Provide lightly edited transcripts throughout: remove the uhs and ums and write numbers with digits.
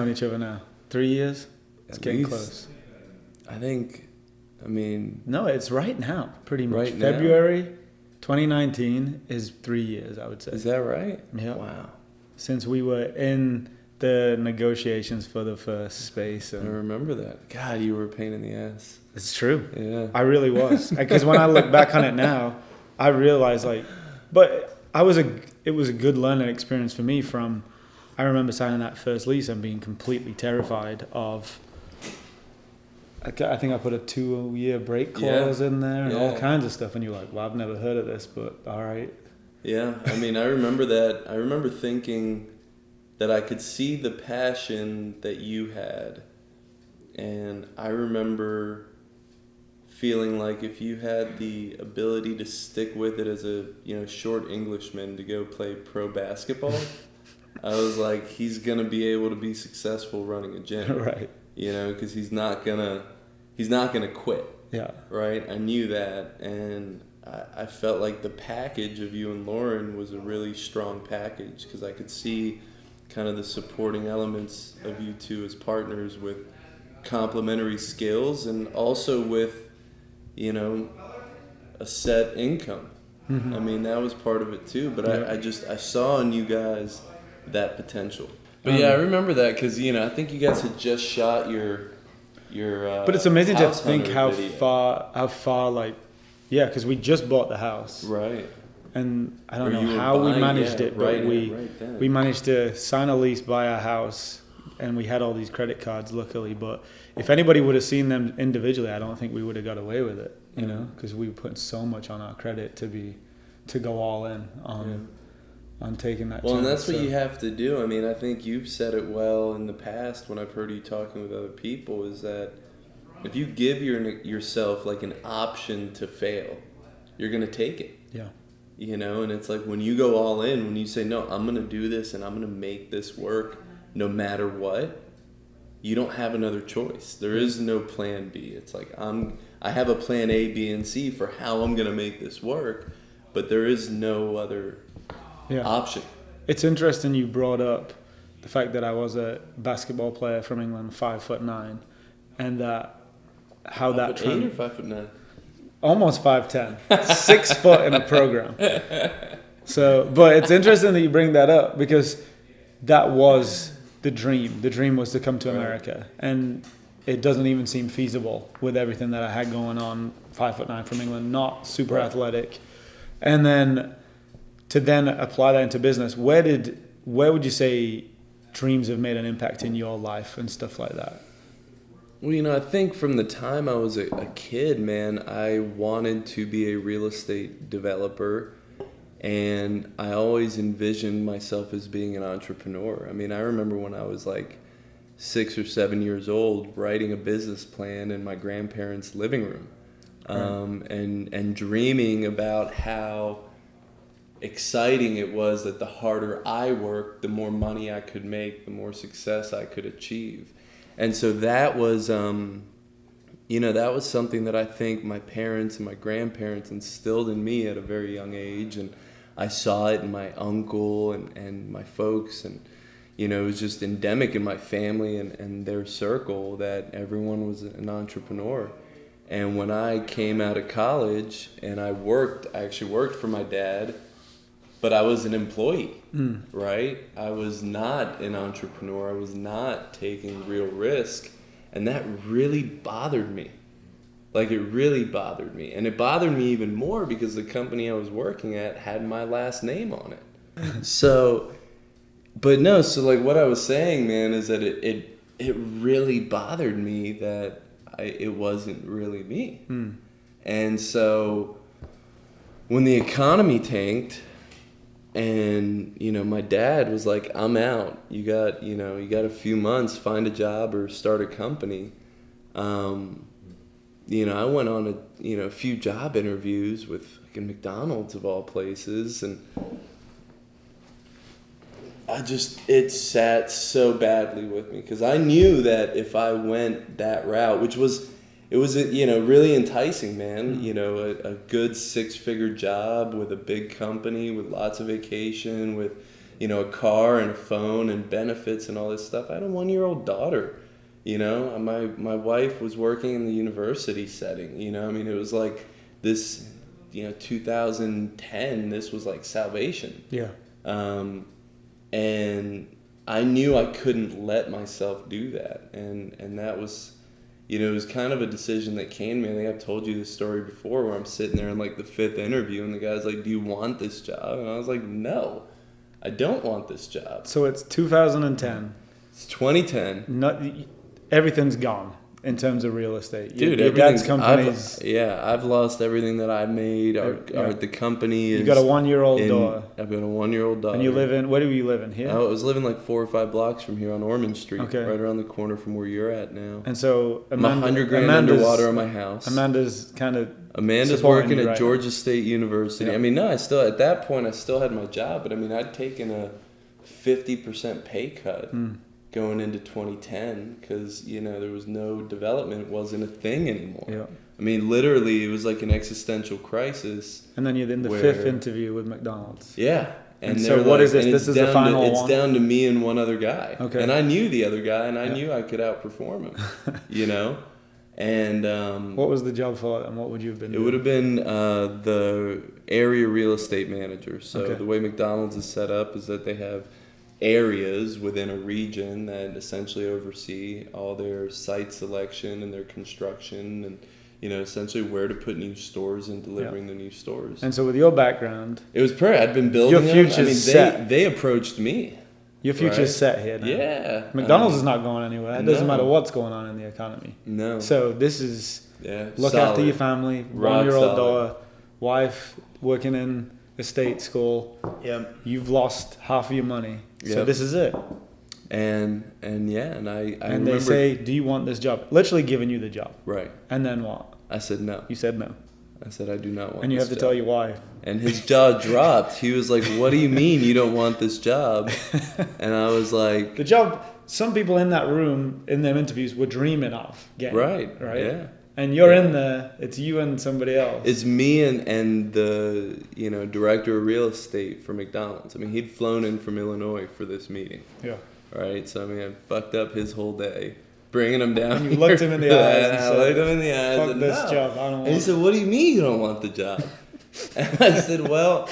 known each other now? 3 years? It's At getting least. close. I mean... No, it's right now, pretty much. Right now? February 2019 is 3 years, I would say. Is that right? Yeah. Wow. Since we were in the negotiations for the first space. I And remember that. God, you were a pain in the ass. it's true. Yeah. I really was. Because when I look back on it now, I realize but it was a good learning experience for me I remember signing that first lease and being completely terrified of, I think I put a 2-year break clause in there and all kinds of stuff. And you're like, well, I've never heard of this, but all right. Yeah. I mean, I remember that. I remember thinking that I could see the passion that you had. And I remember feeling like if you had the ability to stick with it as a short Englishman to go play pro basketball, I was like, he's gonna be able to be successful running a gym, Right. Because he's not gonna quit. Yeah. Right. I knew that, and I felt like the package of you and Lauren was a really strong package because I could see kind of the supporting elements of you two as partners with complementary skills and also with a set income. Mm-hmm. I mean, that was part of it too, but I saw in you guys that potential. But I remember that because I think you guys had just shot your but it's amazing to House think Hunter video. how far because we just bought the house, Right. and I Or don't you know were how we buying- managed yeah, it, but right then. we managed to sign a lease, buy a house, and we had all these credit cards, luckily. But if anybody would have seen them individually, I don't think we would have got away with it, because we were putting so much on our credit to go all in on taking that. Well, and chance, that's what you have to do. I mean, I think you've said it well in the past when I've heard you talking with other people, is that if you give yourself like an option to fail, you're going to take it. Yeah. And it's like when you go all in, when you say, no, I'm going to do this and I'm going to make this work no matter what, you don't have another choice. There is no plan B. It's like I have a plan A, B, and C for how I'm going to make this work, but there is no other option. It's interesting you brought up the fact that I was a basketball player from England, 5'9", and how that 5'8" or 5'9"? Almost 5'10", 6 foot in a program. So, but it's interesting that you bring that up because that was the dream. The dream was to come to America, and it doesn't even seem feasible with everything that I had going on. 5'9" from England, not super athletic, and then to then apply that into business. Where would you say dreams have made an impact in your life and stuff like that? Well, I think from the time I was a kid, man, I wanted to be a real estate developer, and I always envisioned myself as being an entrepreneur. I mean, I remember when I was like 6 or 7 years old, writing a business plan in my grandparents' living room, and dreaming about how exciting it was that the harder I worked, the more money I could make, the more success I could achieve. And so that was, that was something that I think my parents and my grandparents instilled in me at a very young age. And I saw it in my uncle and my folks. And, it was just endemic in my family and their circle that everyone was an entrepreneur. And when I came out of college and I actually worked for my dad, but I was an employee, right? I was not an entrepreneur. I was not taking real risk. And that really bothered me. Like, it really bothered me. And it bothered me even more because the company I was working at had my last name on it. So what I was saying, man, is that it really bothered me that it wasn't really me. And so when the economy tanked, and my dad was like, I'm out, you got a few months, find a job or start a company. I went on a few job interviews with fucking McDonald's of all places, and it sat so badly with me because I knew that if I went that route, it was really enticing, man. A good 6-figure job with a big company with lots of vacation, with a car and a phone and benefits and all this stuff. I had a 1-year-old daughter. My wife was working in the university setting. It was like this. 2010. This was like salvation. Yeah. And I knew I couldn't let myself do that, and that was, it was kind of a decision that came to me. I think I've told you this story before, where I'm sitting there in like the 5th interview, and the guy's like, "Do you want this job?" And I was like, "No, I don't want this job." So it's 2010. It's 2010. Everything's gone in terms of real estate. Dude, your dad's company's... I've lost everything that I made. The company is... You got a 1-year-old daughter. I've got a 1-year-old daughter. And you live in... Where do you live in? Here? I was living like 4 or 5 blocks from here on Ormond Street. Okay. Right around the corner from where you're at now. And so... I'm $100,000 underwater on my house. Amanda's kind of... Amanda's working at Georgia now. State University. Yeah. At that point, I still had my job. But I'd taken a 50% pay cut. Going into 2010, because there was no development, it wasn't a thing anymore. Yeah. Literally, it was like an existential crisis. And then you're in the 5th interview with McDonald's. Yeah. And so what is this? This is the final one? It's down to me and one other guy. Okay. And I knew the other guy, and I knew I could outperform him. And what was the job for, and what would you have been doing? It would have been the area real estate manager. So the way McDonald's is set up is that they have areas within a region that essentially oversee all their site selection and their construction and essentially where to put new stores and delivering the new stores. And so with your background, it was I'd been building your future's set. They approached me. Your future's set here now. Yeah. McDonald's is not going anywhere. It doesn't matter what's going on in the economy. No. So this is look solid. after your family, Rock 1-year-old solid. daughter, wife working in estate school. Yep. You've lost half of your money. So Yep. this is it. And I And remember, they say, "Do you want this job?" Literally giving you the job. right. And then what? I said no. You said no. I said I do not want And you this have to job. tell your wife. And his jaw dropped. He was like, "What do you mean you don't want this job?" And I was like, The job some people in that room in their interviews were dreaming of getting. Right. Yeah. And you're in there, it's you and somebody else. It's me and the director of real estate for McDonald's. He'd flown in from Illinois for this meeting. Yeah. Right. So I fucked up his whole day, bringing him down. And you looked him in the eyes. And I looked him in the eyes. Fuck and this no. job. I don't want And he said, "What do you mean you don't want the job?" And I said, "Well,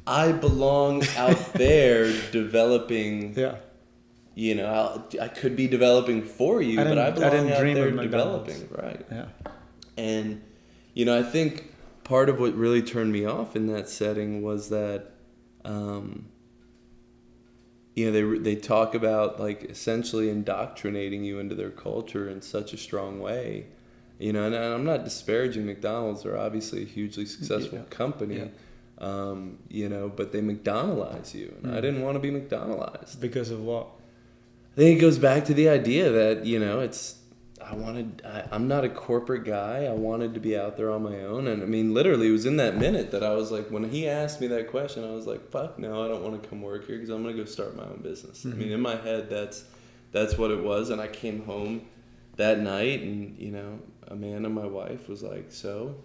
I belong out there developing." Yeah. I could be developing for you, but I belong out there developing, right? Yeah. And, I think part of what really turned me off in that setting was that, they talk about like essentially indoctrinating you into their culture in such a strong way. And I'm not disparaging McDonald's. They're obviously a hugely successful company. Yeah. But they McDonaldize you. And I didn't want to be McDonaldized. Because of what? I think it goes back to the idea that, I'm not a corporate guy. I wanted to be out there on my own. And literally it was in that minute that I was like, when he asked me that question, I was like, fuck no, I don't want to come work here because I'm going to go start my own business. Mm-hmm. In my head, that's what it was. And I came home that night and, Amanda, my wife, was like, "So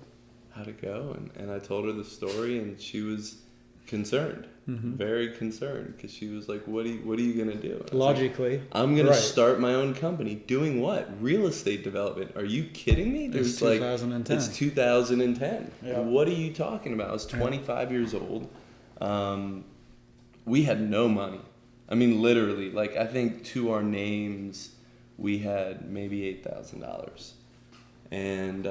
how'd it go?" And I told her the story and she was concerned, very concerned, because she was like, what are you gonna do? Logically, like, I'm gonna start my own company doing what? Real estate development. Are you kidding me? It's 2010. It's 2010. Yeah. What are you talking about? I was 25 years old. We had no money. Literally, like I think to our names we had maybe $8,000, and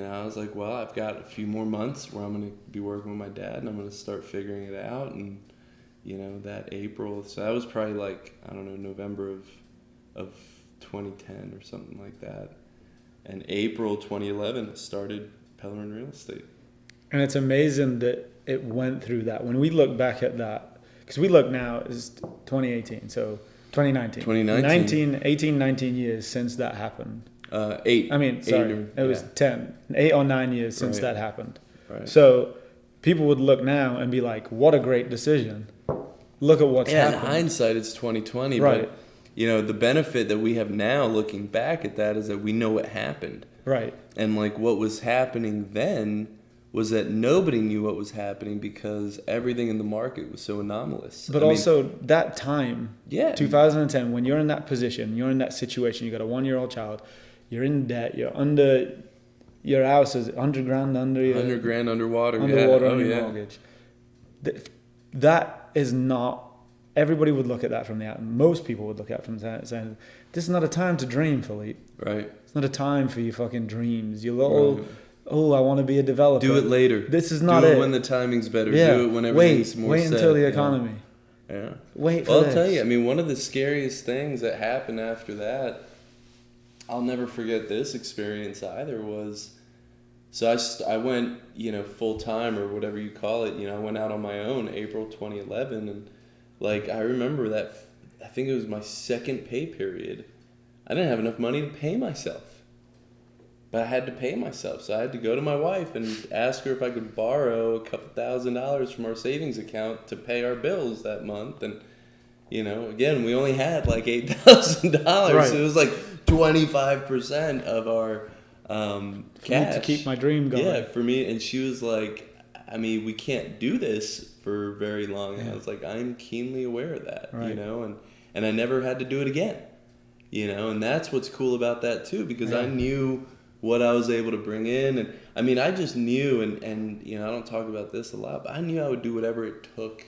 I was like, well, I've got a few more months where I'm going to be working with my dad and I'm going to start figuring it out. And, that April, so that was probably like, I don't know, November of 2010 or something like that. And April 2011, I started Pellerin Real Estate. And it's amazing that it went through that. When we look back at that, because we look now, it's 2018, so 2019. 19 years since that happened. 8. It was 8 or 9 years since that happened. Right. So people would look now and be like, what a great decision. Look at what's happened. In hindsight, it's 2020. Right. But, the benefit that we have now looking back at that is that we know what happened. Right. And, like, what was happening then was that nobody knew what was happening because everything in the market was so anomalous. But that time, 2010, when you're in that position, you're in that situation, you got a 1-year-old child, you're in debt, you're under, your house is $100,000 under your... $100,000 underwater on your mortgage. That is not... Everybody would look at that from the outside. Most people would look at it from the outside saying, this is not a time to dream, Philippe. Right. It's not a time for your fucking dreams. Your little... Right. I want to be a developer. Do it later. This is not it. Do it when the timing's better. Yeah. Do it when everything's more set. Wait until the economy. Yeah. Wait for Well, this. I'll tell you, I mean, one of the scariest things that happened after that, I'll never forget this experience either, was... So I went, full-time or whatever you call it. I went out on my own April 2011. And, I remember that, I think it was my second pay period. I didn't have enough money to pay myself. But I had to pay myself, so I had to go to my wife and ask her if I could borrow a couple $1,000s from our savings account to pay our bills that month. And, again, we only had like $8,000. Right. So it was like 25% of our cash. To keep my dream going. Yeah, for me. And she was like, I mean, we can't do this for very long. And I was like, I'm keenly aware of that, right. And I never had to do it again, and that's what's cool about that too, because I knew what I was able to bring in. And I mean, I just knew, and I don't talk about this a lot, but I knew I would do whatever it took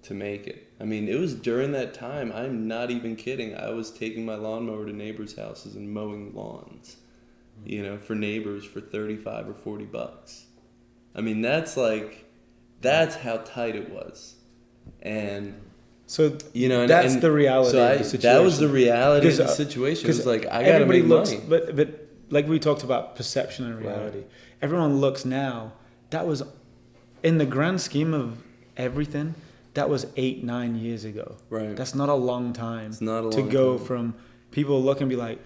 to make it. I mean, it was during that time, I'm not even kidding, I was taking my lawnmower to neighbors' houses and mowing lawns, for neighbors for $35 or $40. I mean, that's how tight it was. And so that's the reality of the situation. That was the reality of the situation. It was like, I got to make money. But like we talked about perception and reality. Right. Everyone looks now. That was, in the grand scheme of everything, that was 8-9 years ago. Right. That's not a long time. It's not a long to go time. From people look and be like,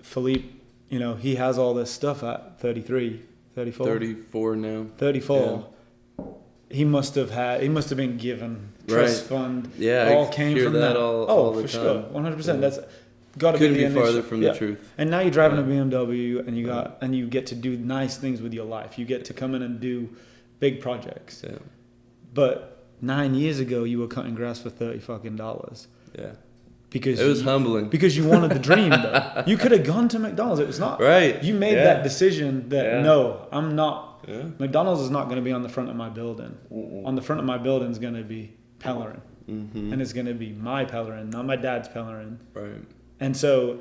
Philippe, he has all this stuff at 33, 34. 34 now. 34. Yeah. He must have been given trust fund. Yeah, all came from that. All the for time. Sure, 100%. Yeah. That's got to Couldn't be be farther from the truth. And now you're driving a BMW, and you get to do nice things with your life. You get to come in and do big projects. Yeah. But 9 years ago, you were cutting grass for $30. Yeah. Because it was humbling. Because you wanted the dream, though. You could have gone to McDonald's. It was not. Right. You made that decision that, no, I'm not. Yeah. McDonald's is not going to be on the front of my building. Mm-mm. On the front of my building is going to be Pellerin. Mm-hmm. And it's going to be my Pellerin, not my dad's Pellerin. Right. And so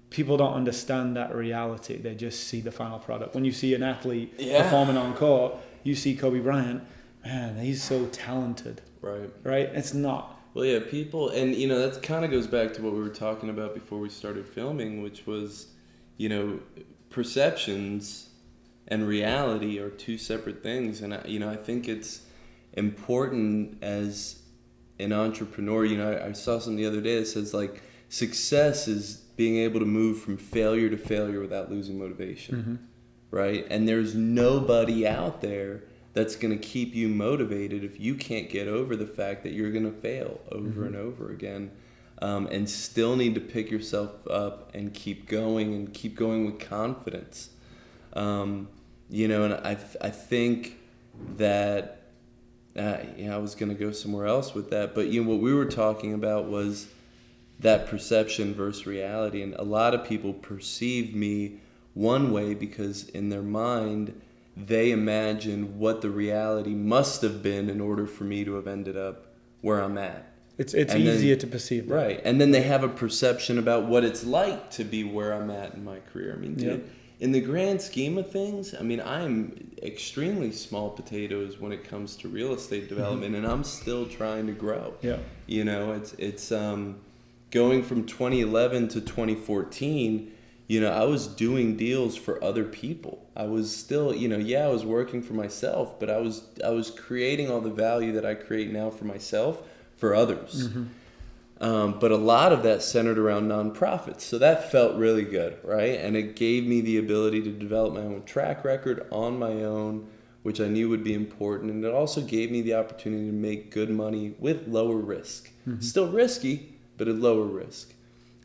people don't understand that reality. They just see the final product. When you see an athlete performing on court, you see Kobe Bryant, man, he's so talented. Right. Right? It's not. Well, yeah, people, and, that kind of goes back to what we were talking about before we started filming, which was, perceptions and reality are two separate things. And, I think it's important as an entrepreneur. I saw something the other day that says, success is being able to move from failure to failure without losing motivation, mm-hmm. right? And there's nobody out there that's going to keep you motivated if you can't get over the fact that you're going to fail over mm-hmm. and over again, and still need to pick yourself up and keep going with confidence. And I think that, I was going to go somewhere else with that, but what we were talking about was that perception versus reality. And a lot of people perceive me one way because in their mind, they imagine what the reality must have been in order for me to have ended up where I'm at. It's easier to perceive that. Right. And then they have a perception about what it's like to be where I'm at in my career. I mean, dude, in the grand scheme of things, I mean, I'm extremely small potatoes when it comes to real estate development, mm-hmm. and I'm still trying to grow. Yeah. It's going from 2011 to 2014, I was doing deals for other people. I was still, I was working for myself, but I was creating all the value that I create now for myself for others. Mm-hmm. But a lot of that centered around nonprofits. So that felt really good, right? And it gave me the ability to develop my own track record on my own, which I knew would be important. And it also gave me the opportunity to make good money with lower risk. Mm-hmm. Still risky, but at lower risk.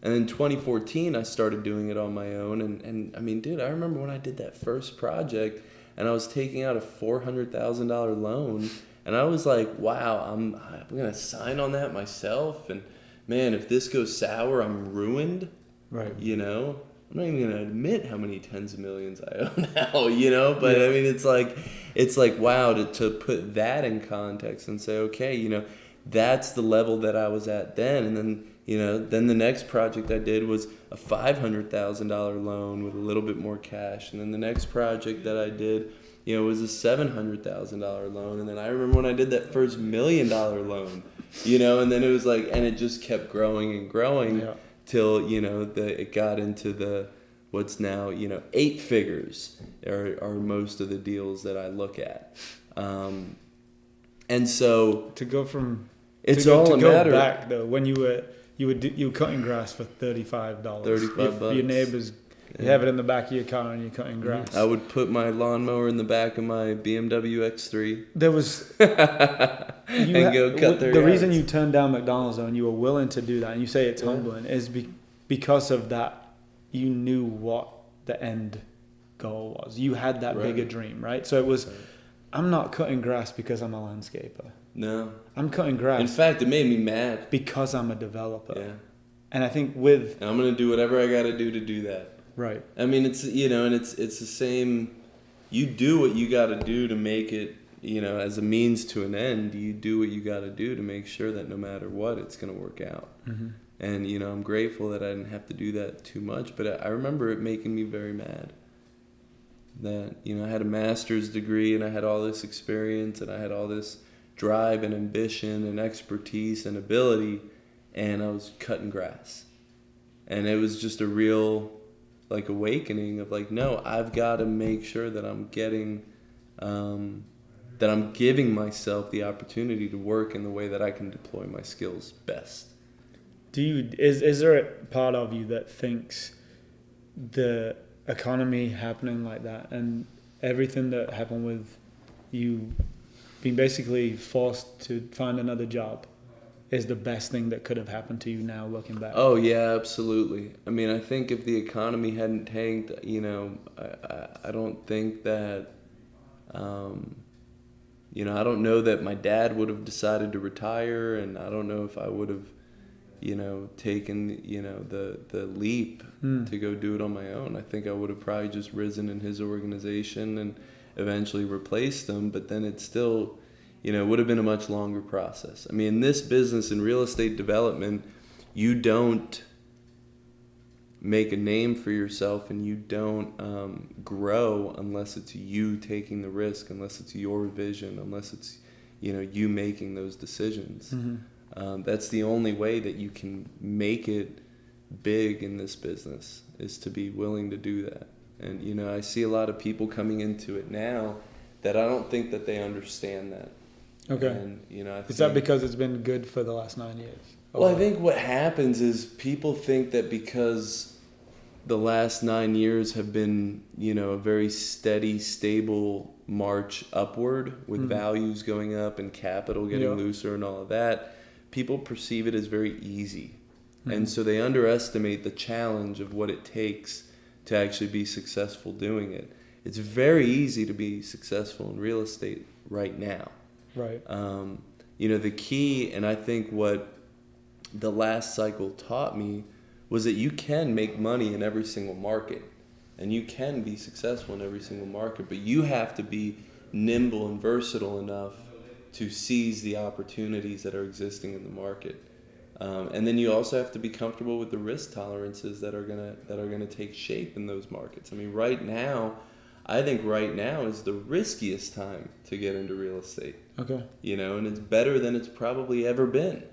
And in 2014, I started doing it on my own. And I mean, dude, I remember when I did that first project, and I was taking out a $400,000 loan, and I was like, wow, I'm gonna sign on that myself, and man, if this goes sour, I'm ruined. Right. You know, I'm not even gonna admit how many tens of millions I own now. You know, but I mean, it's like wow, to put that in context and say, okay, you know, that's the level that I was at then, and then. You know, then the next project I did was a $500,000 loan with a little bit more cash. And then the next project that I did, you know, was a $700,000 loan. And then I remember when I did that first $1 million loan, you know, and then it was like, and it just kept growing and growing till, you know, it got into the, what's now, you know, 8 figures are most of the deals that I look at. And so to go from, it's all a matter back though, when you were cutting grass for $35. $35. Your neighbors, you have it in the back of your car and you're cutting grass. I would put my lawnmower in the back of my BMW X3. There was and go cut their the yards. reason you turned down McDonald's though, and you were willing to do that, and you say it's humbling, is because of that. You knew what the end goal was. You had that bigger dream, right? So it was, I'm not cutting grass because I'm a landscaper. No. I'm cutting grass. In fact, it made me mad. Because I'm a developer. Yeah. And I think and I'm going to do whatever I got to do that. Right. I mean, it's, you know, and it's the same, you do what you got to do to make it, you know, as a means to an end. You do what you got to do to make sure that no matter what, it's going to work out. Mm-hmm. And, you know, I'm grateful that I didn't have to do that too much, but I remember it making me very mad. That, you know, I had a master's degree and I had all this experience and I had all this drive and ambition and expertise and ability, and I was cutting grass. And it was just a real, like, awakening of like, no, I've got to make sure that I'm getting, that I'm giving myself the opportunity to work in the way that I can deploy my skills best. Is there a part of you that thinks the economy happening like that and everything that happened with you being basically forced to find another job is the best thing that could have happened to you now looking back? Oh yeah, absolutely. I mean, I think if the economy hadn't tanked, you know, I don't think that, you know, I don't know that my dad would have decided to retire, and I don't know if I would have, you know, taken, you know, the leap to go do it on my own. I think I would have probably just risen in his organization and eventually replaced him, but then it's still, you know, it would have been a much longer process. I mean, in this business, in real estate development, you don't make a name for yourself and you don't grow unless it's you taking the risk, unless it's your vision, unless it's, you know, you making those decisions. Mm-hmm. That's the only way that you can make it big in this business, is to be willing to do that. And, you know, I see a lot of people coming into it now that I don't think that they understand that. Okay. And, you know, is that because it's been good for the last 9 years? Well, I think what happens is people think that because the last 9 years have been, you know, a very steady, stable march upward with values going up and capital getting looser and all of that, people perceive it as very easy. And so they underestimate the challenge of what it takes to actually be successful doing it. It's very easy to be successful in real estate right now. Right. You know, the key, and I think what the last cycle taught me, was that you can make money in every single market and you can be successful in every single market, but you have to be nimble and versatile enough to seize the opportunities that are existing in the market. And then you also have to be comfortable with the risk tolerances that are gonna take shape in those markets. I mean, I think right now is the riskiest time to get into real estate. Okay. You know, and it's better than it's probably ever been.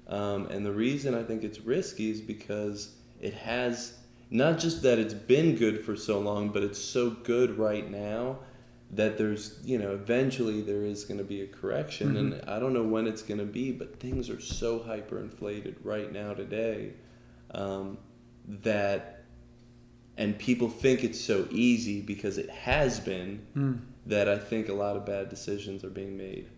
And the reason I think it's risky is because it has, not just that it's been good for so long, but it's so good right now that there's, you know, eventually there is going to be a correction. And I don't know when it's going to be, but things are so hyperinflated right now today that, and people think it's so easy because it has been, that I think a lot of bad decisions are being made.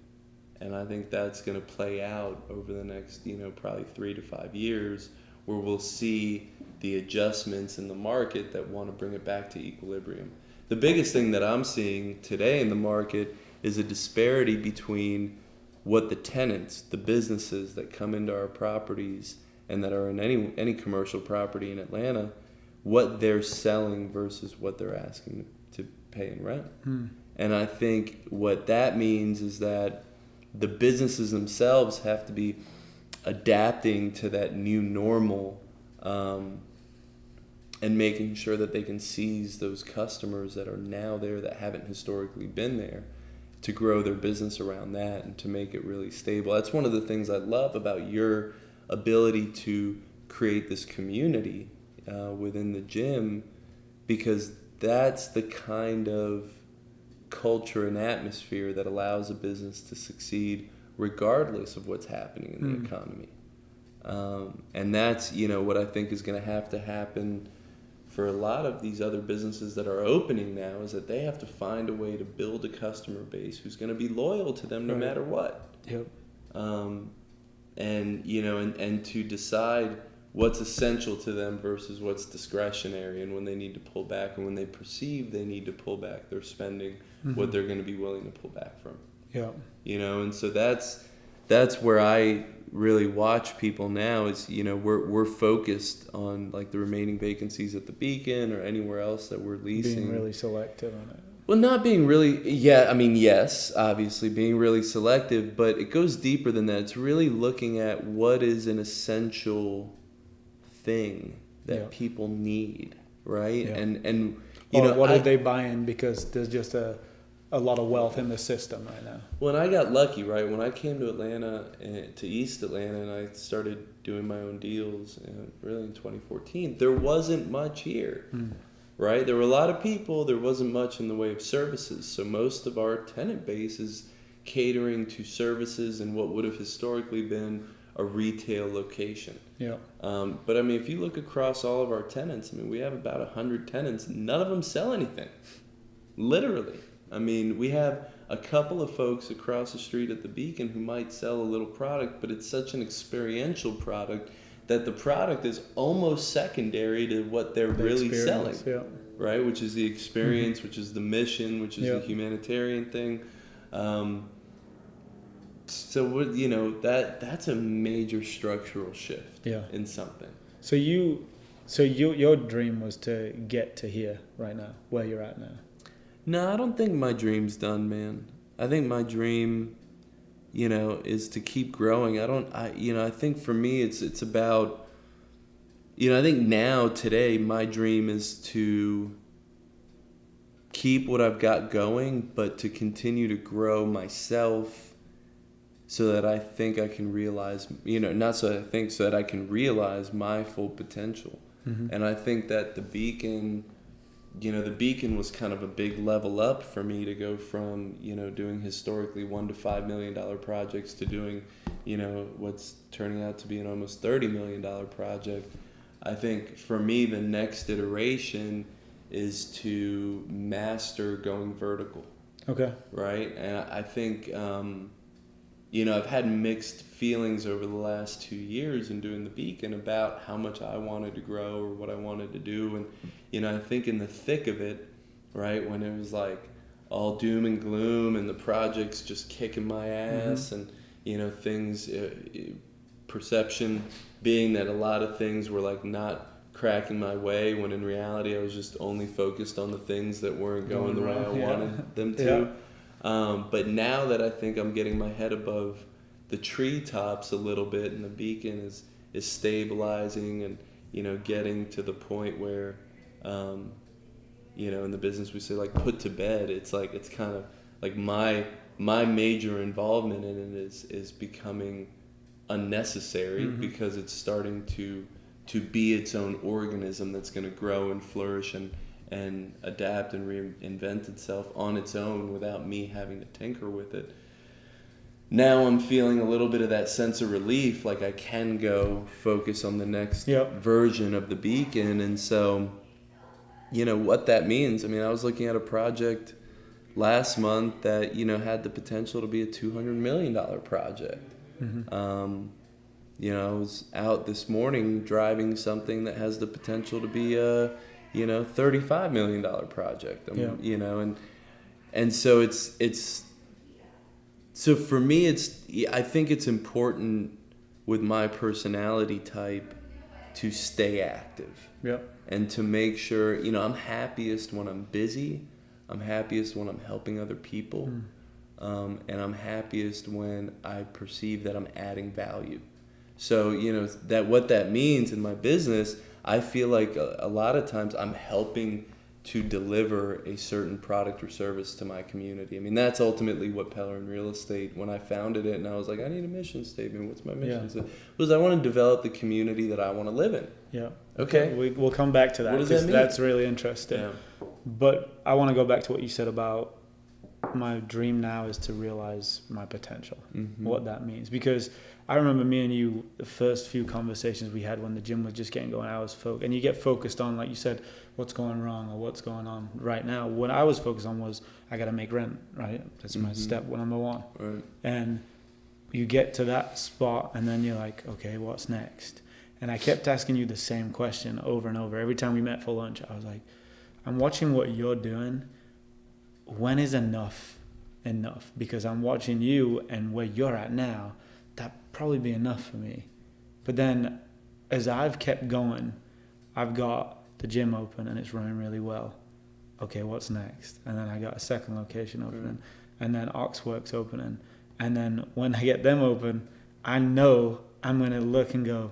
And I think that's going to play out over the next, you know, probably 3 to 5 years, where we'll see the adjustments in the market that want to bring it back to equilibrium. the biggest thing that I'm seeing today in the market is a disparity between what the tenants, the businesses that come into our properties and that are in any commercial property in Atlanta, what they're selling versus what they're asking to pay in rent. And I think what that means is that the businesses themselves have to be adapting to that new normal, and making sure that they can seize those customers that are now there that haven't historically been there, to grow their business around that and to make it really stable. That's one of the things I love about your ability to create this community within the gym, because that's the kind of culture and atmosphere that allows a business to succeed regardless of what's happening in the economy. And that's, what I think is going to happen for a lot of these other businesses that are opening now, is that they have to find a way to build a customer base who's going to be loyal to them no matter what. Yep. And to decide what's essential to them versus what's discretionary, and when they need to pull back, and when they perceive they need to pull back their spending, what they're going to be willing to pull back from. Yeah. And so that's where I really watch people now, is we're focused on like the remaining vacancies at the Beacon or anywhere else that we're leasing. Being really selective on it. Well, not being really, yes, obviously being really selective, but it goes deeper than that. It's really looking at what is an essential thing that people need, right? Yeah. And what are they buying because there's just a lot of wealth in the system right now? When I got lucky, right, when I came to Atlanta, to East Atlanta, and I started doing my own deals, really in 2014, there wasn't much here. Right? There were a lot of people, there wasn't much in the way of services. So most of our tenant base is catering to services in what would have historically been a retail location. Yeah. But I mean, if you look across all of our tenants, I mean, we have about 100 tenants. None of them sell anything. Literally. I mean, we have a couple of folks across the street at the Beacon who might sell a little product, but it's such an experiential product that the product is almost secondary to what they're really selling, right? Which is the experience, which is the mission, which is the humanitarian thing. So that's a major structural shift in something. So your dream was to get to here right now, where you're at now. No, I don't think my dream's done, man. I think my dream, is to keep growing. I think for me it's about, I think now today my dream is to keep what I've got going, but to continue to grow myself so that I think I can realize, so that I can realize my full potential. And I think that the Beacon was kind of a big level up for me to go from, doing historically $1 to $5 million projects to doing, what's turning out to be an almost $30 million project. I think for me, the next iteration is to master going vertical. Okay. Right? And I think, I've had mixed feelings over the last 2 years in doing the Beacon about how much I wanted to grow or what I wanted to do. And, I think in the thick of it, right, when it was like all doom and gloom and the project's just kicking my ass and, things, perception being that a lot of things were like not cracking my way, when in reality I was just only focused on the things that weren't going the way I wanted them to. But now that I think I'm getting my head above the treetops a little bit, and the Beacon is stabilizing and, getting to the point where, in the business we say like put to bed. It's like, it's kind of like my major involvement in it is becoming unnecessary because it's starting to be its own organism that's going to grow and flourish and adapt and reinvent itself on its own without me having to tinker with it. Now I'm feeling a little bit of that sense of relief, like I can go focus on the next version of the Beacon. And so, what that means, I mean, I was looking at a project last month that, had the potential to be a $200 million project. I was out this morning driving something that has the potential to be a $35 million project. Yeah. And so so for me, I think it's important with my personality type to stay active. Yeah. And to make sure, I'm happiest when I'm busy. I'm happiest when I'm helping other people. And I'm happiest when I perceive that I'm adding value. So, that what that means in my business, I feel like a lot of times I'm helping to deliver a certain product or service to my community. I mean, that's ultimately what Pellerin Real Estate, when I founded it, and I was like, I need a mission statement. What's my mission statement? Was I want to develop the community that I want to live in. Yeah. Okay. We'll come back to that. What does that mean? That's really interesting. Yeah. But I want to go back to what you said about my dream now is to realize my potential, what that means. Because I remember me and you, the first few conversations we had when the gym was just getting going, and you get focused on, like you said, what's going wrong or what's going on right now. What I was focused on was I got to make rent, right? That's my step number one. Right. And you get to that spot and then you're like, okay, what's next? And I kept asking you the same question over and over. Every time we met for lunch, I was like, I'm watching what you're doing. When is enough? Because I'm watching you and where you're at now, that'd probably be enough for me. But then as I've kept going, I've got the gym open and it's running really well. Okay, what's next? And then I got a second location opening, and then Oxworks opening. And then when I get them open, I know I'm going to look and go,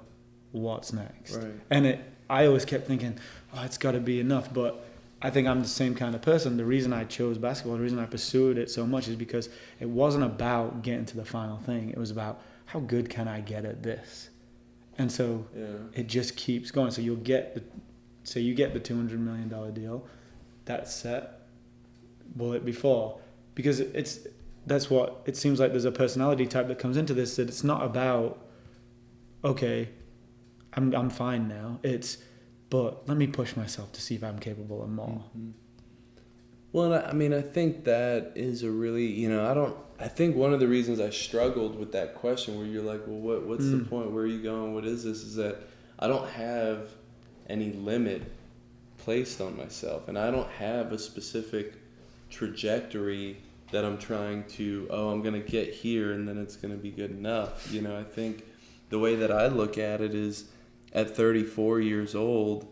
what's next? Right. And I always kept thinking, it's got to be enough. But I think I'm the same kind of person. The reason I chose basketball, the reason I pursued it so much is because it wasn't about getting to the final thing. It was about how good can I get at this? And so it just keeps going. So you get the $200 million deal. That's set. Will it be full? Because that's what it seems like. There's a personality type that comes into this, that it's not about, okay, I'm fine now. But let me push myself to see if I'm capable of more. Well, I mean, I think that is a really, I think one of the reasons I struggled with that question, where you're like, well, what's the point? Where are you going? What is this? Is that I don't have any limit placed on myself, and I don't have a specific trajectory that I'm trying to, I'm going to get here and then it's going to be good enough. I think the way that I look at it is, at 34 years old,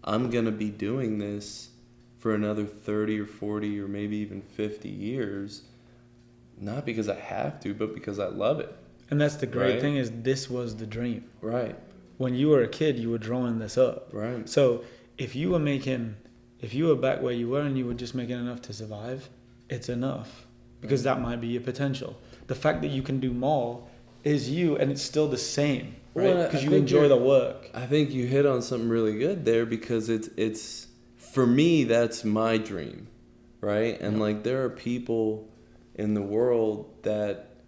I'm going to be doing this for another 30 or 40 or maybe even 50 years, not because I have to, but because I love it. And that's the great thing, is this was the dream. Right. When you were a kid, you were drawing this up. Right. So if you were back where you were and you were just making enough to survive, it's enough, because that might be your potential. The fact that you can do more is you, and it's still the same. Right? Because you enjoy the work. I think you hit on something really good there, because it's for me, that's my dream, right? And like, there are people in the world that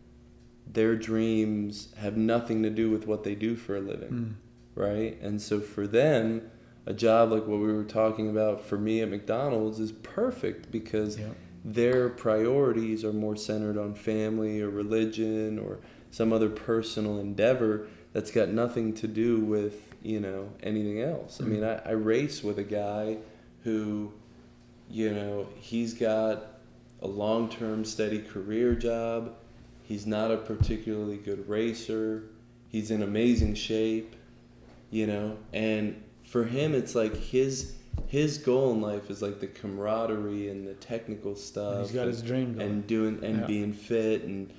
their dreams have nothing to do with what they do for a living, right? And so for them, a job like what we were talking about for me at McDonald's is perfect, because their priorities are more centered on family or religion or some other personal endeavor that's got nothing to do with, anything else. I mean, I race with a guy who, he's got a long-term steady career job. He's not a particularly good racer. He's in amazing shape, and for him, it's like his goal in life is like the camaraderie and the technical stuff. He's got his dream going. And being fit and,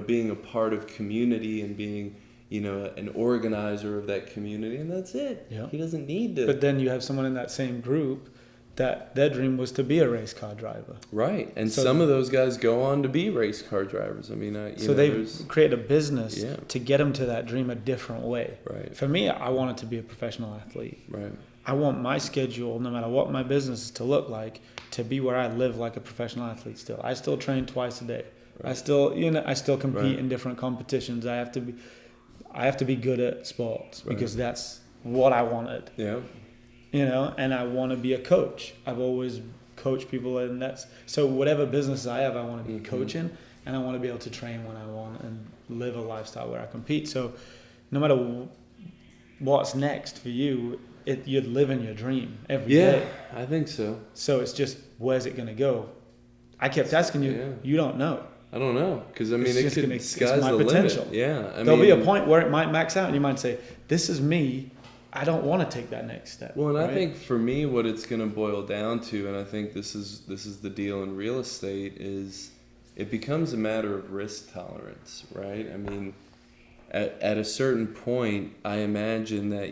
being a part of community and being, an organizer of that community, and that's it. Yeah. He doesn't need to. But then you have someone in that same group that their dream was to be a race car driver. Right. And so some of those guys go on to be race car drivers. I mean, they create a business to get them to that dream a different way. Right. For me, I wanted to be a professional athlete. Right. I want my schedule, no matter what my business is to look like, to be where I live like a professional athlete still. I still train twice a day. Right. I still compete in different competitions. I have to be good at sports because that's what I wanted. Yeah. And I want to be a coach. I've always coached people, and so whatever business I have, I want to be coaching, and I want to be able to train when I want and live a lifestyle where I compete. So no matter what's next for you, you're living your dream every day. Yeah, I think so. So it's just, where's it going to go? I kept asking you, you don't know. I don't know, because I mean, It's sky's my the potential. limit. Yeah, There'll be a point where it might max out, and you might say, "This is me. I don't want to take that next step." Well, and right? I think for me, what it's going to boil down to, and I think this is the deal in real estate, is it becomes a matter of risk tolerance, right? I mean, at a certain point, I imagine that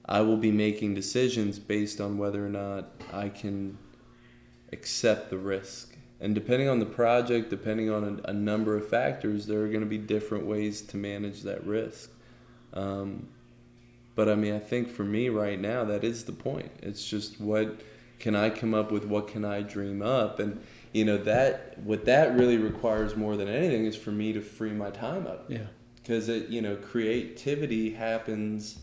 I will be making decisions based on whether or not I can accept the risk. And depending on the project, depending on a number of factors, there are going to be different ways to manage that risk. But I mean, I think for me right now, that is the point. It's just, what can I come up with? What can I dream up? And what that really requires more than anything is for me to free my time up. Yeah. Because creativity happens.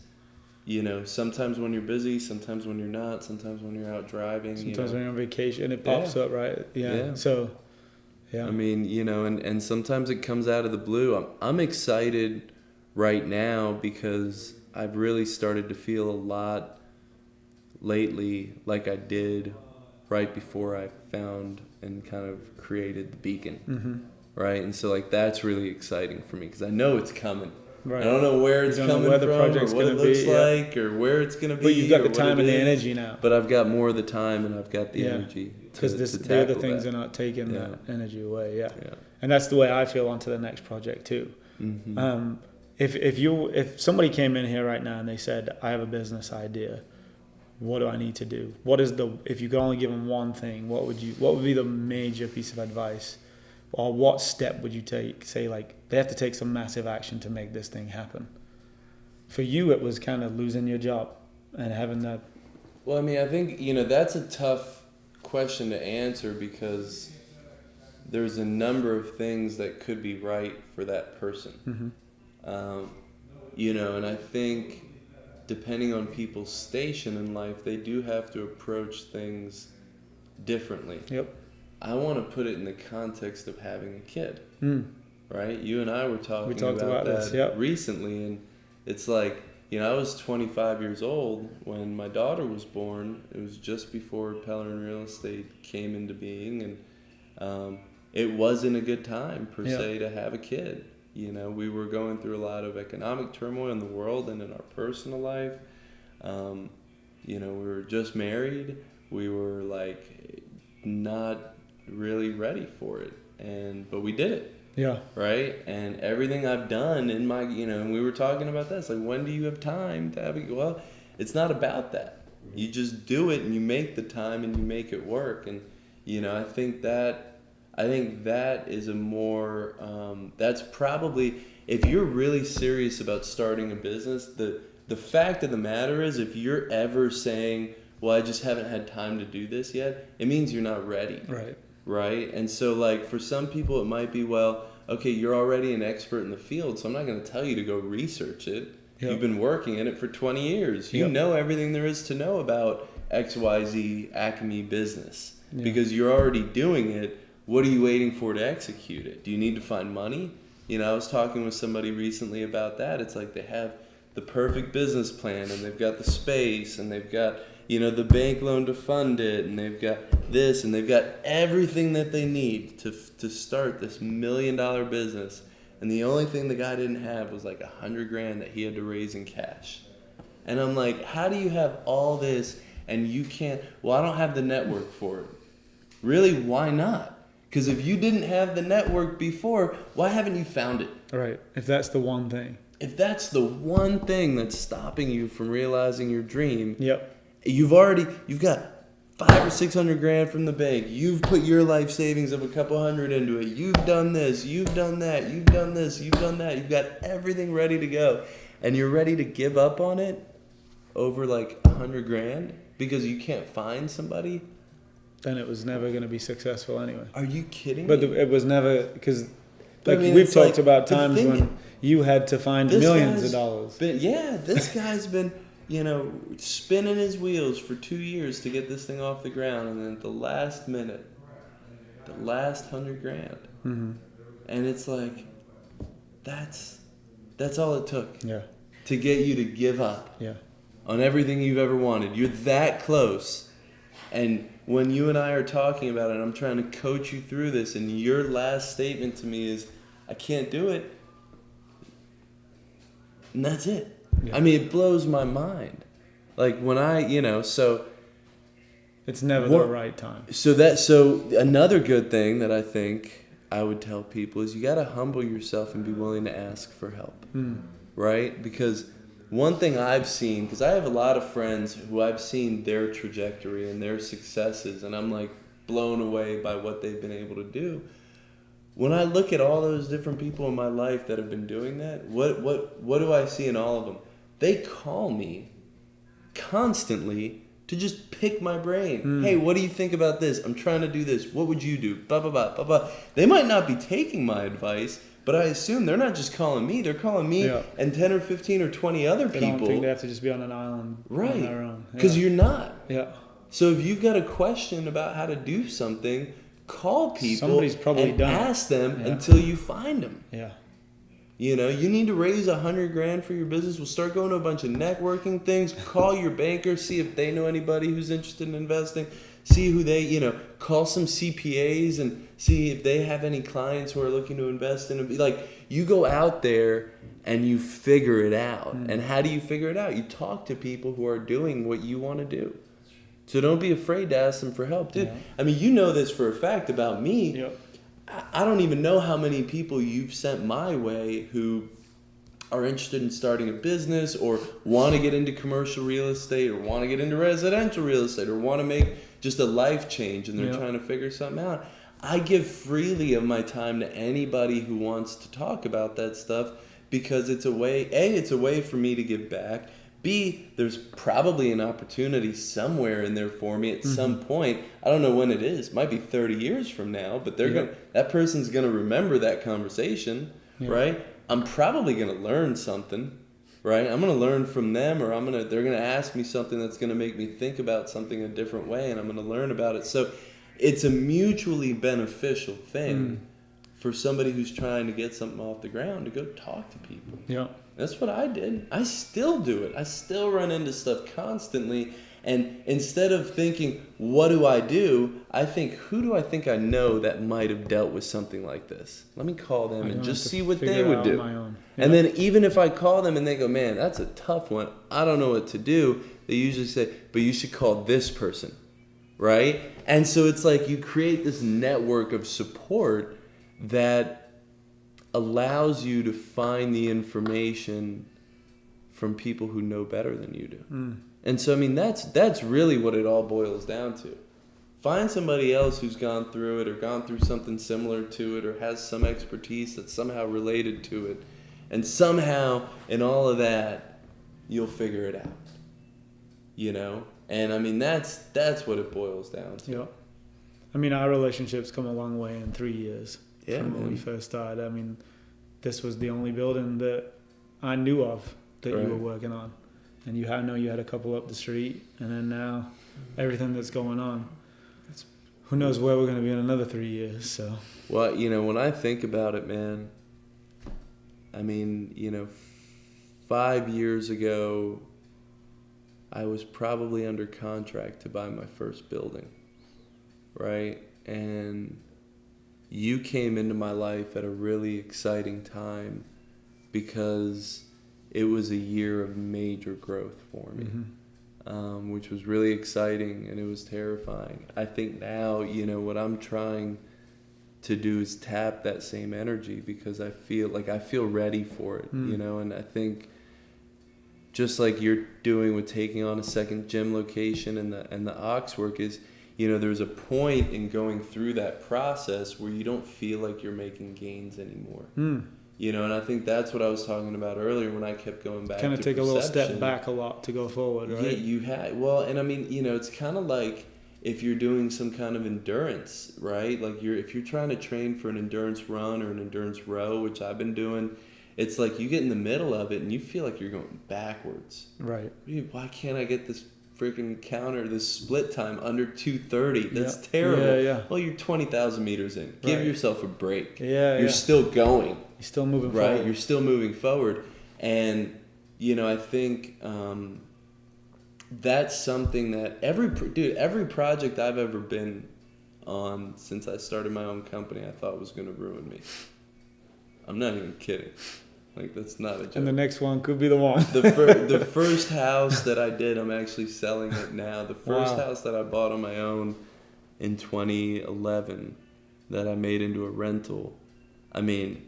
Sometimes when you're busy, sometimes when you're not, sometimes when you're out driving. Sometimes when you're on vacation, it pops up, right? Yeah. So, yeah. I mean, and sometimes it comes out of the blue. I'm excited right now because I've really started to feel a lot lately like I did right before I found and kind of created the Beacon. Mm-hmm. Right? And so, that's really exciting for me because I know it's coming. Right. I don't know where it's coming from, or what it looks like, or where it's going to be. But you've got the time and the energy now. But I've got more of the time and I've got the energy. Because the other things are not taking that energy away. Yeah. And that's the way I feel onto the next project too. Mm-hmm. If somebody came in here right now and they said, I have a business idea, what do I need to do? If you could only give them one thing, what would be the major piece of advice? Or what step would you take? Say, they have to take some massive action to make this thing happen. For you, it was kind of losing your job and having that. Well, I mean, I think, that's a tough question to answer because there's a number of things that could be right for that person. Mm-hmm. And I think depending on people's station in life, they do have to approach things differently. Yep. I want to put it in the context of having a kid, right? You and I were talking about that recently, and it's like, I was 25 years old when my daughter was born. It was just before Pellerin Real Estate came into being, and it wasn't a good time, per se, to have a kid. We were going through a lot of economic turmoil in the world and in our personal life. We were just married. We were, not really ready for it, but we did it. Yeah. Right. And everything I've done in my, and we were talking about this, when do you have time to have it? Well, it's not about that. You just do it and you make the time and you make it work. And I think that is a more that's probably, if you're really serious about starting a business, the fact of the matter is, if you're ever saying, well, I just haven't had time to do this yet, it means you're not ready. Right? And so, for some people, it might be, well, okay, you're already an expert in the field, so I'm not going to tell you to go research it. Yep. You've been working in it for 20 years. You know everything there is to know about XYZ Acme business because you're already doing it. What are you waiting for to execute it? Do you need to find money? I was talking with somebody recently about that. It's like they have the perfect business plan, and they've got the space, and they've got the bank loan to fund it, and they've got this, and they've got everything that they need to start this $1 million business. And the only thing the guy didn't have was $100,000 that he had to raise in cash. And I'm like, how do you have all this and you can't? Well, I don't have the network for it. Really, why not? Because if you didn't have the network before, why haven't you found it? Right. If that's the one thing. If that's the one thing that's stopping you from realizing your dream. Yep. You've got $500,000 or $600,000 from the bank. You've put your life savings of a couple hundred into it. You've done this. You've done that. You've done this. You've done that. You've got everything ready to go, and you're ready to give up on it over $100,000 because you can't find somebody. Then it was never going to be successful anyway. Are you kidding me? But it was never, because we've talked about times when you had to find millions of dollars. This guy's been spinning his wheels for 2 years to get this thing off the ground, and then at the last minute, the last $100,000, mm-hmm. And it's that's all it took. Yeah. To get you to give up. Yeah. on everything you've ever wanted. You're that close. And when you and I are talking about it, I'm trying to coach you through this, and your last statement to me is, I can't do it. And that's it. Yeah. I mean, it blows my mind. Like when so it's never the right time. So another good thing that I think I would tell people is you got to humble yourself and be willing to ask for help. Right? Because one thing I've seen, because I have a lot of friends who I've seen their trajectory and their successes, and I'm like blown away by what they've been able to do. When I look at all those different people in my life that have been doing that, what do I see in all of them? They call me constantly to just pick my brain. Hey, what do you think about this? I'm trying to do this. What would you do? Blah, blah, blah, blah, blah. They might not be taking my advice, but I assume they're not just calling me. They're calling me and 10 or 15 or 20 other people. I don't think they have to just be on an island on their own. Because you're not. Yeah. So if you've got a question about how to do something, call people. Somebody's probably and done ask them until you find them. Yeah. You know, you need to raise $100,000 for your business. We'll start going to a bunch of networking things. Call your banker, see if they know anybody who's interested in investing. See who they, call some CPAs and see if they have any clients who are looking to invest in it. Like, you go out there and you figure it out. And how do you figure it out? You talk to people who are doing what you want to do. So don't be afraid to ask them for help, dude. Yeah. I mean, you know this for a fact about me. Yep. I don't even know how many people you've sent my way who are interested in starting a business or want to get into commercial real estate or want to get into residential real estate or want to make just a life change and they're trying to figure something out. I give freely of my time to anybody who wants to talk about that stuff because it's a way, A, it's a way for me to give back. B, there's probably an opportunity somewhere in there for me at some point. I don't know when it is. It might be 30 years from now, but that person's going to remember that conversation, right? I'm probably going to learn something, right? I'm going to learn from them, or they're going to ask me something that's going to make me think about something a different way, and I'm going to learn about it. So it's a mutually beneficial thing for somebody who's trying to get something off the ground to go talk to people. Yeah. That's what I did. I still do it. I still run into stuff constantly. And instead of thinking, what do? I think, who do I think I know that might have dealt with something like this? Let me call them and just see what they would do. Yeah. And then even if I call them and they go, man, that's a tough one. I don't know what to do. They usually say, but you should call this person, right? And so it's like you create this network of support that allows you to find the information from people who know better than you do. And so, I mean, that's really what it all boils down to. Find somebody else who's gone through it or gone through something similar to it or has some expertise that's somehow related to it. And somehow, in all of that, you'll figure it out. And, I mean, that's what it boils down to. Yeah. I mean, our relationship's come a long way in 3 years. From when we first started. I mean, this was the only building that I knew of that you were working on. And you had a couple up the street. And then now, everything that's going on. Who knows where we're going to be in another 3 years, so. Well, when I think about it, man, I mean, 5 years ago, I was probably under contract to buy my first building, right? And you came into my life at a really exciting time because it was a year of major growth for me, which was really exciting and it was terrifying. I think now, what I'm trying to do is tap that same energy because I feel ready for it, and I think just like you're doing with taking on a second gym location and the ox work is, there's a point in going through that process where you don't feel like you're making gains anymore. And I think that's what I was talking about earlier when I kept going back to perception. Kind of take a little step back a lot to go forward, right? Yeah, you had. Well, and I mean, it's kind of like if you're doing some kind of endurance, right? Like if you're trying to train for an endurance run or an endurance row, which I've been doing, it's like you get in the middle of it and you feel like you're going backwards. Right. Why can't I get this freaking counter, this split time under 2:30? That's terrible. Yeah. Well, you're 20,000 meters in. Give yourself a break. You're still going. You're still moving forward. Right. You're still moving forward. And, I think that's something that every project I've ever been on since I started my own company, I thought was going to ruin me. I'm not even kidding. Like, that's not a joke. And the next one could be the one. The first house that I did, I'm actually selling it now. The first Wow. house that I bought on my own in 2011 that I made into a rental. I mean,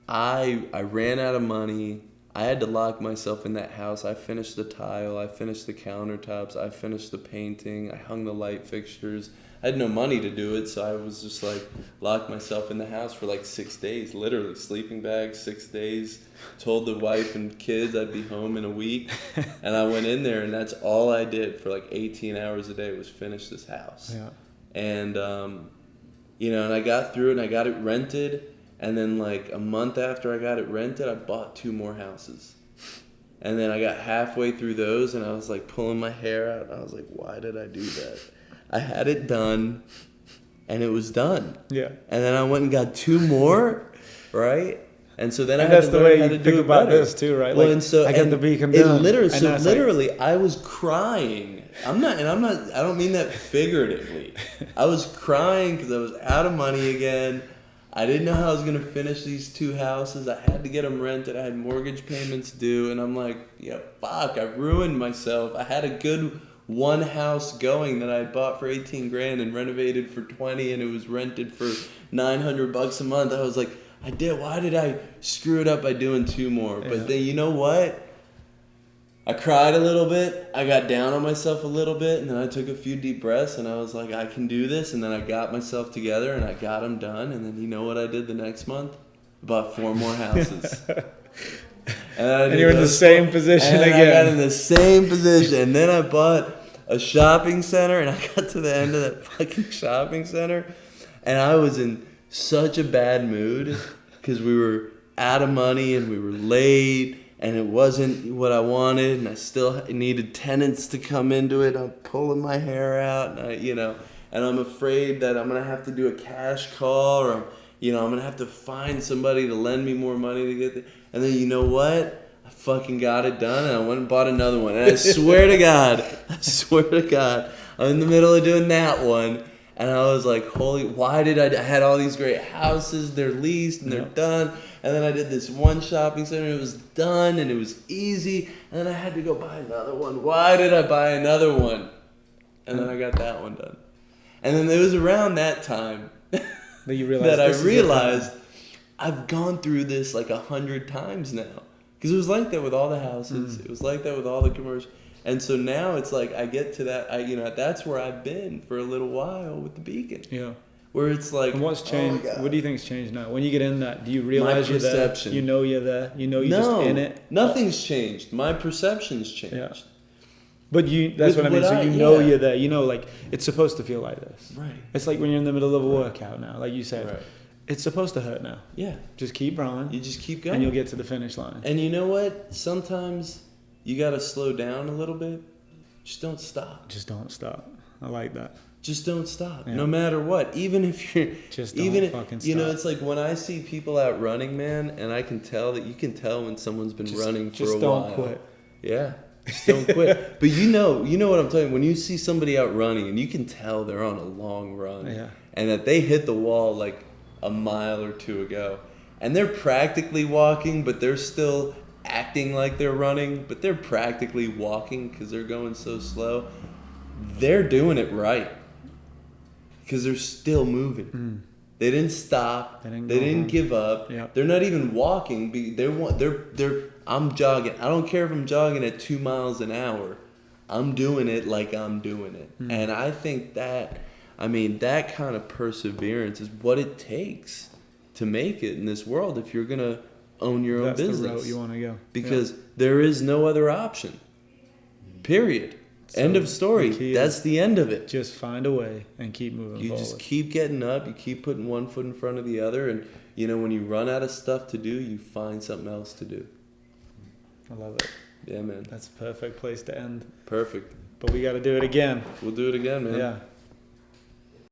I ran out of money. I had to lock myself in that house. I finished the tile. I finished the countertops. I finished the painting. I hung the light fixtures. I had no money to do it, so I was just like, locked myself in the house for like 6 days, literally sleeping bags, 6 days. Told the wife and kids I'd be home in a week, and I went in there, and that's all I did for like 18 hours a day was finish this house. Yeah. And and I got through it, and I got it rented, and then like a month after I got it rented, I bought 2 more houses. And then I got halfway through those, and I was like pulling my hair out, and I was like, why did I do that? I had it done, and it was done. Yeah. And then I went and got 2 more, right? And so then And I had that's to the learn way how you to think do it about better. this too, right? Well, Like, and so I got and the Beacon it done. literally, I was crying. I don't mean that figuratively. I was crying because I was out of money again. I didn't know how I was going to finish these 2 houses. I had to get them rented. I had mortgage payments due. And I'm like, yeah, fuck, I ruined myself. I had a good one house going that I had bought for 18 grand and renovated for 20, and it was rented for $900 a month. I was like, why did I screw it up by doing 2 more? Yeah. But then, you know what? I cried a little bit. I got down on myself a little bit, and then I took a few deep breaths, and I was like, I can do this. And then I got myself together, and I got them done. And then you know what I did the next month? I bought 4 more houses. And you're in the same position and again. I got in the same position. And then I bought a shopping center, and I got to the end of that fucking shopping center, and I was in such a bad mood because we were out of money and we were late, and it wasn't what I wanted, and I still needed tenants to come into it. I'm pulling my hair out, and I'm afraid that I'm gonna have to do a cash call, or I'm gonna have to find somebody to lend me more money to get there. And then you know what? I fucking got it done, and I went and bought another one. And I swear to God, I'm in the middle of doing that one, and I was like, why did I had all these great houses, they're leased, and they're done, and then I did this one shopping center, and it was done, and it was easy, and then I had to go buy another one. Why did I buy another one? And then I got that one done. And then it was around that time that you realized that I realized I've gone through this like 100 times now. Because it was like that with all the houses. It was like that with all the commercials. And so now it's like I get to that, that's where I've been for a little while with the Beacon. Yeah. Where it's like, and what's changed? What do you think's changed now? When you get in that, do you My realize you're there? perception. You know you're there. You know you're just in it. Nothing's changed. My perception's changed. Yeah. But that's With what I mean. what So I- you know yeah. you're there. You know, like, it's supposed to feel like this. Right. It's like when you're in the middle of a workout now, like you said. Right. It's supposed to hurt now. Yeah. Just keep rolling. You just keep going. And you'll get to the finish line. And you know what? Sometimes you got to slow down a little bit. Just don't stop. Just don't stop. I like that. Just don't stop. Yeah. No matter what. Even if you're Just don't fucking stop. it's like when I see people out running, man, and I can tell that you can tell when someone's been running for a while. Just don't quit. Yeah. Just don't quit. But you know what I'm talking. When you see somebody out running and you can tell they're on a long run. Yeah. And that they hit the wall like a mile or 2 ago. And they're practically walking, but they're still acting like they're running, but they're practically walking because they're going so slow. They're doing it right because they're still moving. They didn't stop. They didn't give up. Yep. They're not even walking. I'm jogging. I don't care if I'm jogging at 2 miles an hour. I'm doing it like I'm doing it. And I think that kind of perseverance is what it takes to make it in this world if you're going to own your own business. That's the route you want to go. Because there is no other option. Period. So end of story. the key That's is the end of it. Just find a way and keep moving You forward. just keep getting up. You keep putting one foot in front of the other. And, when you run out of stuff to do, you find something else to do. I love it. Yeah, man. That's a perfect place to end. Perfect. But we got to do it again. We'll do it again, man. Yeah.